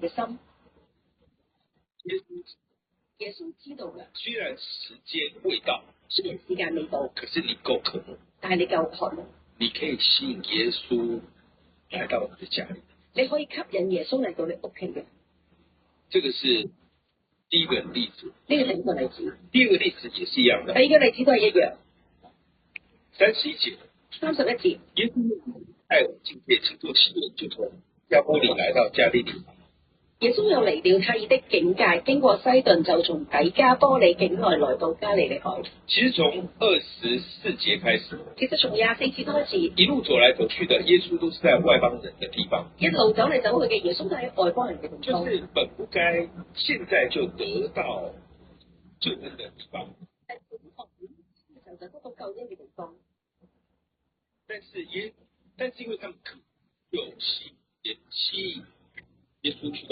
嘅心。耶穌知道嘅，雖然時間未到，雖然時間未到，可是你夠渴慕，但係你夠渴慕，你可以吸引耶穌來到我們的家裏。你可以吸引耶穌嚟到你屋企嘅。這個是第一個例子。呢個第一個例子。第二個例子也是一樣的。第二個例子都係一樣。31節。31節。耶穌太爾境界乘坐喜樂，就從加波利來到加利利。耶穌又嚟了太爾的境界，經過西頓，就從底加波利境內來到加利利海。其實從24節開始，其實從24節開始，一路走來走去的耶穌都是在外邦人的地方。一路走嚟走去嘅耶穌都喺外邦人嘅地方。就是本不該現在就得到救恩的地方。就得到救恩嘅地方。但是因為他們渴，就吸引耶穌去。